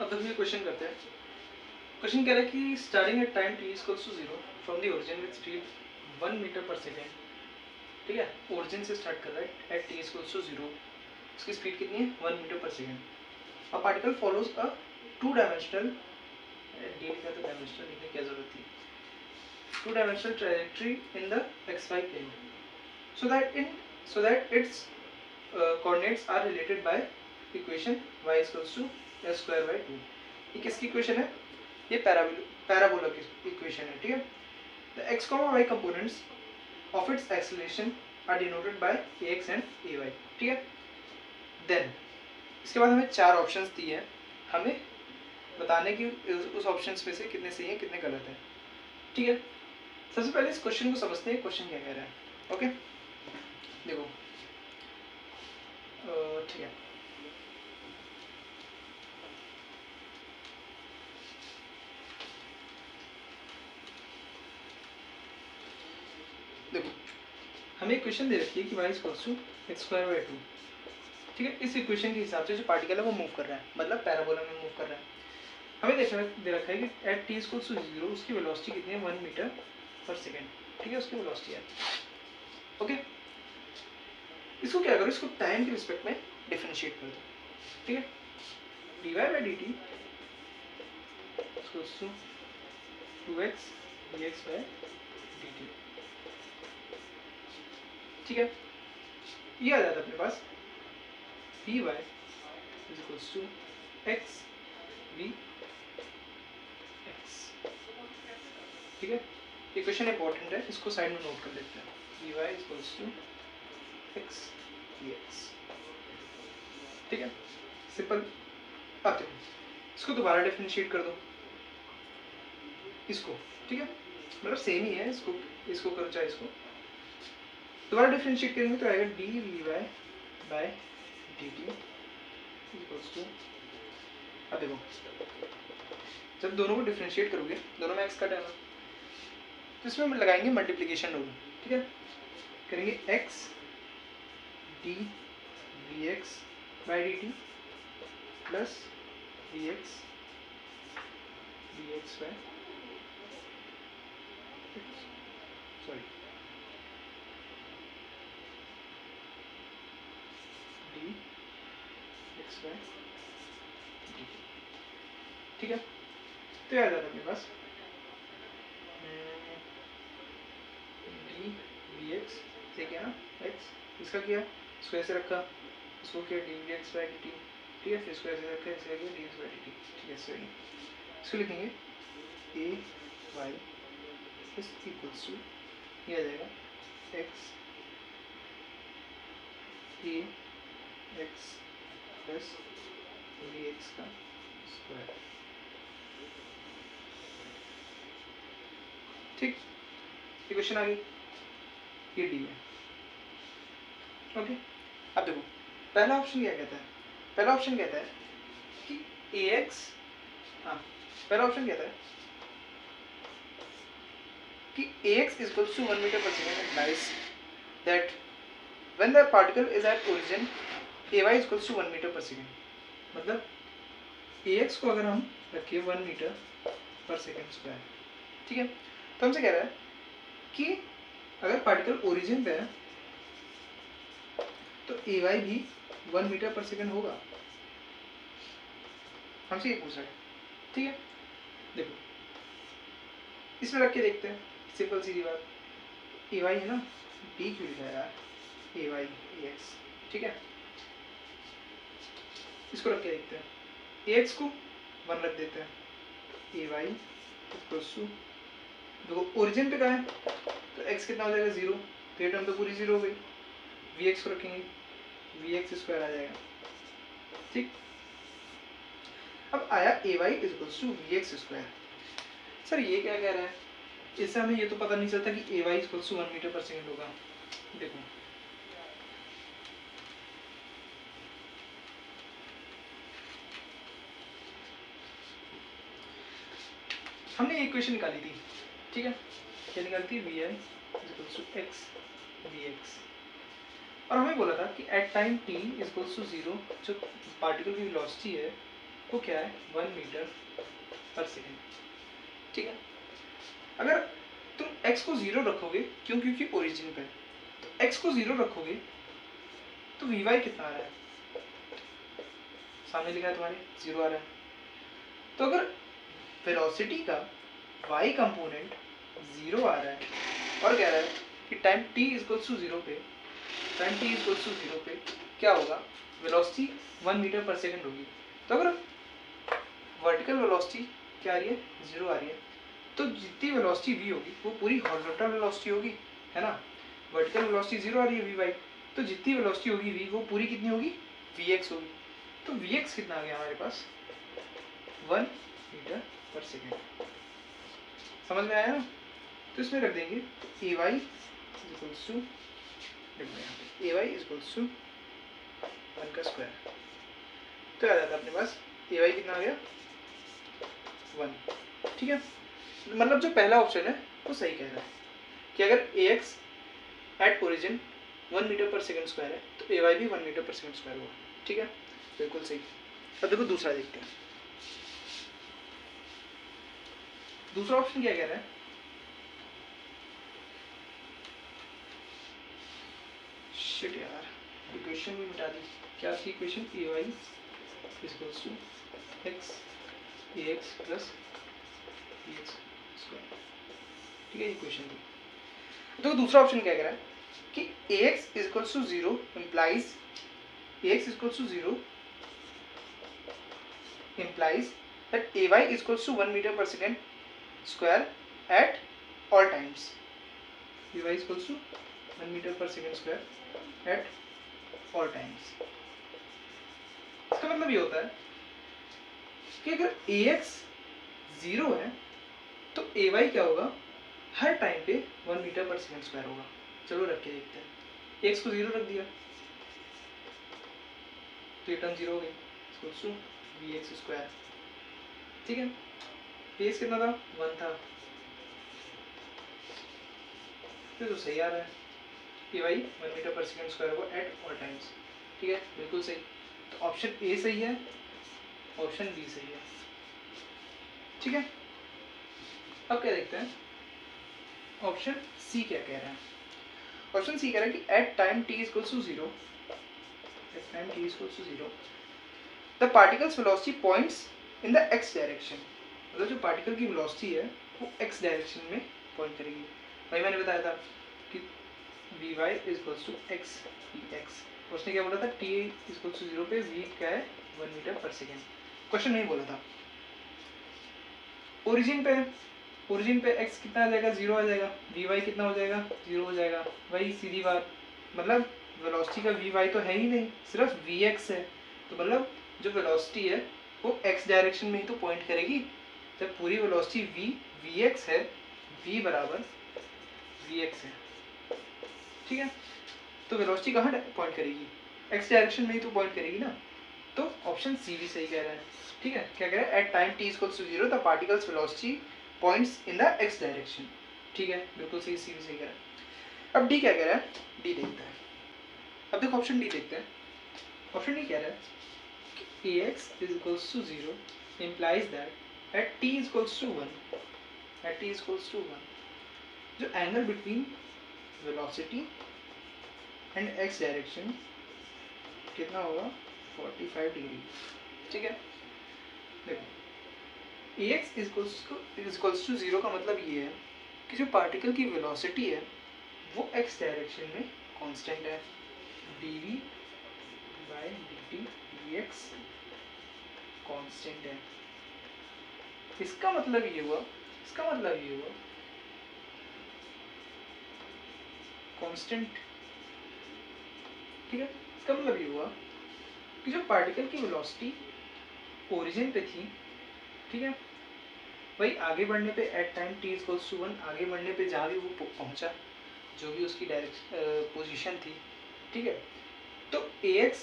अब हम ये क्वेश्चन करते हैं। क्वेश्चन कह रहा है कि starting at time t equals to 0 from the origin with speed 1 metre per second. ठीक है, ओरिजिन से स्टार्ट कर रहा है एट t इक्वल्स टू 0, इसकी स्पीड कितनी है 1 metre per second. A particle follows a two dimensional, D का तो डायमेंशनल लिखने की क्या जरूरत थी, two dimensional trajectory in the xy plane so that its coordinates are related by equation y equals to s square by 2। ये किसकी equation है, ये पैराबोला की इक्वेशन है। ठीक है, the x, y components of its acceleration are denoted by ax and ay। ठीक है, देन इसके बाद हमें चार ऑप्शंस दिए हैं, हमें बताने की उस ऑप्शंस में से कितने सही हैं कितने गलत हैं। ठीक है, सबसे पहले इस क्वेश्चन को समझते हैं, क्वेश्चन क्या कह रहा है। ओके, देखो ठीक है, देखो हमें इक्वेशन दे रखी है कि y equals to x square by 2। ठीक है, इस इक्वेशन के हिसाब से जो पार्टिकल है वो मूव कर रहा है, मतलब पैराबोला में मूव कर रहा है। हमें दे रखा है कि एट t इक्वल्स टू 0 उसकी वेलोसिटी कितनी है 1 मीटर पर सेकेंड। ठीक है, उसकी वेलोसिटी है। ओके, इसको क्या करो, इसको टाइम के रिस्पेक्ट में डिफरेंशिएट कर दो। ठीक है, dy by d t equals to 2x dx by dt। ठीक है, ये आ जाता है अपने पास dy is equals to x dx। ठीक है, इक्वेशन इंपॉर्टेंट है, इसको साइड में नोट कर लेते हैं। dy is equals to x dx। ठीक है, सिंपल। अब देखो इसको दोबारा डिफरेंशिएट कर दो, इसको। ठीक है, मतलब सेम ही है, इसको करो चाहे इसको, दोबारा डिफरेंशिएट करेंगे तो आएगा d v y by d t equals to. अब देखो जब दोनों को डिफरेंशिएट करोगे, दोनों में एक्स कट है ना, तो इसमें हम लगाएंगे मल्टीप्लिकेशन रूल। ठीक है, करेंगे x d v x by d t plus v x d x by, sorry d x by d. ठीक है, तो याद आ रहा है अपने पास डी वी एक्स से क्या ना एक्स, इसका क्या इसको ऐसे रखा, इसको क्या d v x by d t. ठीक है, फिर इसको ऐसे रखा, इसका क्या d x by d t. ठीक है, सही, इसको लिखेंगे a y is equals to, ये आ जाएगा x a x plus v x का स्क्वायर। ठीक, इक्वेशन आ गई, ये डी है। ओके, अब देखो पहला ऑप्शन क्या कहता है, पहला ऑप्शन कहता है कि ए एक्स, हाँ पहला ऑप्शन कहता है कि ax is equals to 1 meter per second implies that when the particle is at origin ay is equals to 1 meter per second। मतलब ax को अगर हम रखें 1 मीटर पर सेकेंड स्क्वायर। ठीक है, तो हमसे कह रहा है कि अगर पार्टिकल ओरिजिन पे है तो ay भी 1 मीटर पर सेकेंड होगा, हमसे ये पूछ रहा है। ठीक है, देखो इसमें रख के देखते हैं, सिंपल सी बात, ए वाई है ना, डी क्यों लिखा है यार, ए वाई ए एक्स। ठीक है, इसको रख के देखते हैं, ए एक्स को 1 रख देते हैं, ए वाई इक्वल्स टू, देखो ओरिजिन पे कहाँ है तो एक्स कितना हो जाएगा 0, तो ये टर्म तो पूरी 0 हो गई। वी एक्स को रखेंगे, वी एक्स स्क्वायर आ जाएगा। ठीक, अब आया A Y equals to V X square. Sir ये क्या कह रहा है, इससे हमें ये तो पता नहीं चलता कि ए Y equals to 1 metre per second होगा। देखो हमने इक्वेशन निकाली थी। ठीक है, क्या निकाली थी, v i equals to x v x, और हमें बोला था कि at time t equals to 0 जो पार्टिकल की वेलोसिटी है वो क्या है 1 मीटर पर सेकेंड। ठीक है, अगर तुम x को 0 रखोगे, क्यों, क्योंकि ओरिजिन पे, तो x को 0 रखोगे तो vy कितना आ रहा है, सामने लिखा है तुम्हारे 0 आ रहा है। तो अगर वेलोसिटी का y कंपोनेंट 0 आ रहा है और कह रहा है कि टाइम t इक्वल्स टू 0 पे, टाइम t इक्वल्स टू 0 पे क्या होगा, वेलोसिटी 1 मीटर पर सेकेंड होगी। तो अगर वर्टिकल वेलोसिटी क्या आ रही है 0 आ रही है, तो जितनी वेलोसिटी v होगी वो पूरी हॉरिजॉन्टल वेलोसिटी होगी, है ना। वर्टिकल वेलोसिटी 0 आ रही है vy, तो जितनी वेलोसिटी होगी v वो पूरी कितनी होगी vx होगी। तो vx कितना आ गया हमारे पास 1 मीटर पर सेकेंड। समझ में आया ना। तो इसमें रख देंगे ay equals to, ay equals to 1 का स्क्वायर। तो आ जाता है अपने पास ay कितना आ गया 1। ठीक है, मतलब जो पहला ऑप्शन है वो सही कह रहा है कि अगर ax at origin 1 metre per second square है तो ay भी 1 मीटर पर सेकेंड स्क्वायर होगा। ठीक है, बिल्कुल सही। अब देखो दूसरा देखते हैं। दूसरा ऑप्शन क्या कह रहा है, शिट यार इक्वेशन भी मिटा दी। क्या थी equation, ay equals to x ax plus bx square. ठीक है, इक्वेशन थी। तो दूसरा ऑप्शन क्या कह रहा है कि ax equals to 0 implies ax equals to 0 implies that ay equals to 1 meter per second square at all times. ay equals to 1 meter per second square at all times. इसका मतलब ये होता है कि अगर ax 0 है तो ay क्या होगा, हर टाइम पे 1 मीटर पर सेकेंड स्क्वायर होगा। चलो रख के देखते हैं। x को 0 रख दिया तो ये टर्म 0 हो गई, इक्वल्स टू vx स्क्वायर। ठीक है, vx कितना था 1 था, तो सही आ रहा है ay 1 metre per second square होगा एट ऑल टाइम्स। ठीक है, बिल्कुल सही। तो ऑप्शन ए सही है, ऑप्शन बी सही है। ठीक है, अब क्या देखते हैं ऑप्शन सी क्या कह रहा है। ऑप्शन सी कह रहा है कि at time t equals to 0, at time t equals to 0 the particle's velocity points in the x direction. मतलब जो पार्टिकल की वेलोसिटी है वो x डायरेक्शन में पॉइंट करेगी। भाई मैंने बताया था कि vy equals to x dx, उसने क्या बोला था t इक्वल्स टू 0 पे v क्या है 1 मीटर पर सेकेंड। क्वेश्चन नहीं बोला था। ओरिजिन पे x कितना आ जाएगा 0 आ जाएगा, vy कितना हो जाएगा 0 हो जाएगा। वही सीधी बात, मतलब वेलोसिटी का vy तो है ही नहीं, सिर्फ vx है। तो मतलब जो वेलोसिटी है वो x डायरेक्शन में ही तो पॉइंट करेगी। जब पूरी वेलोसिटी vx है, v बराबर vx है। ठीक है, तो वेलोसिटी कहाँ पॉइंट करेगी, x डायरेक्शन में ही तो पॉइंट करेगी ना। तो ऑप्शन सी भी सही कह रहा है। ठीक है, क्या कह रहा है at time t equals to 0 the particle's velocity points in the x direction. ठीक है, बिल्कुल सही, सी भी सही कह रहा है। अब डी क्या कह रहा है, डी देखते हैं। अब देखो ऑप्शन डी देखते हैं। ऑप्शन डी कह रहा है कि ax is equals to 0 implies that at t is equals to 1 जो angle between velocity and x direction कितना होगा 45 डिग्री। ठीक है, देखो ax is equals to 0 का मतलब ये है कि जो पार्टिकल की वेलोसिटी है वो x डायरेक्शन में कांस्टेंट है, dv by dt dx constant है। इसका मतलब ये हुआ कांस्टेंट। ठीक है, इसका मतलब ये हुआ कि जो पार्टिकल की वेलोसिटी ओरिजिन पे थी, ठीक है, वही आगे बढ़ने पे at time t equals to 1 आगे बढ़ने पे जहाँ भी वो पहुंचा, जो भी उसकी पोजीशन थी, ठीक है, तो ax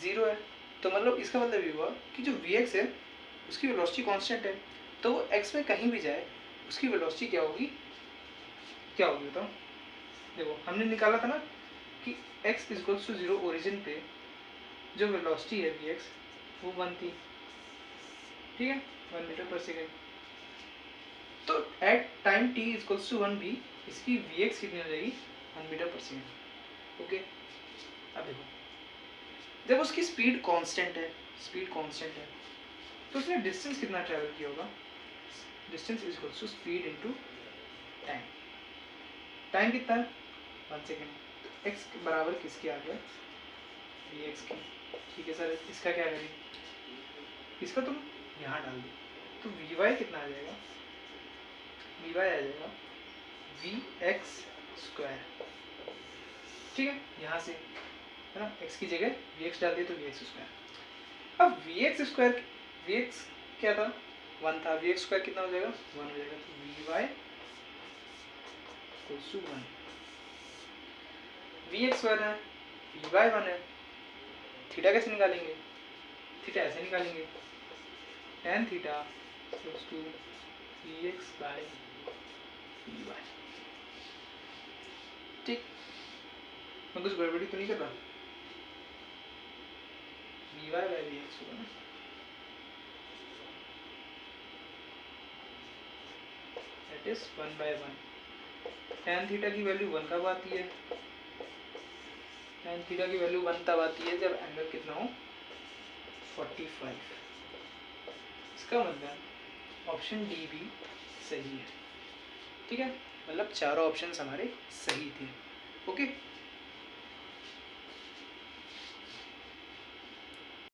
0 है। तो मतलब इसका मतलब ये हुआ कि जो vx है उसकी वेलोसिटी कांस्टेंट है, तो वो x में कहीं भी जाए उसकी वेलोसिटी क्या होगी बताओ। देखो हमने निकाला था ना कि x इक्वल्स टू 0 ओरिजिन पे जो वेलोसिटी है vx वो 1 थी, ठीक है, 1 मीटर पर सेकेंड। तो at time t equals to 1 भी इसकी vx कितनी हो जाएगी, 1 मीटर पर सेकेंड। ओके, अब देखो जब उसकी स्पीड कांस्टेंट है तो उसने डिस्टेंस कितना ट्रैवल किया होगा, distance is equals to speed into time. Time कितना है, 1 सेकेंड। x बराबर किसके आ गया, vx की। ठीक है सर, इसका क्या करें, इसका तुम यहाँ डाल दो तो vy कितना आ जाएगा, vy आ जाएगा vx स्क्वायर। ठीक है, यहाँ से है ना, x की जगह vx डाल दिए तो vx स्क्वायर। अब vx स्क्वायर, vx क्या था, 1 था, vx स्क्वायर कितना हो जाएगा, 1 हो जाएगा। तो vy इक्वल्स टू 1, vx 1 है, vy 1 है। थीटा कैसे निकालेंगे, थीटा ऐसे निकालेंगे, tan theta equals to vx by vy। ठीक, मैं कुछ गड़बड़ी तो नहीं कर रहा, vy बाय vx होगा ना, that is 1 by 1। tan theta की वैल्यू 1 कब आती है, tan थीटा की वैल्यू 1 तब आती है जब एंगल कितना हो, 45। इसका मतलब ऑप्शन डी भी सही है। ठीक है, मतलब चारों ऑप्शंस हमारे सही थे। ओके।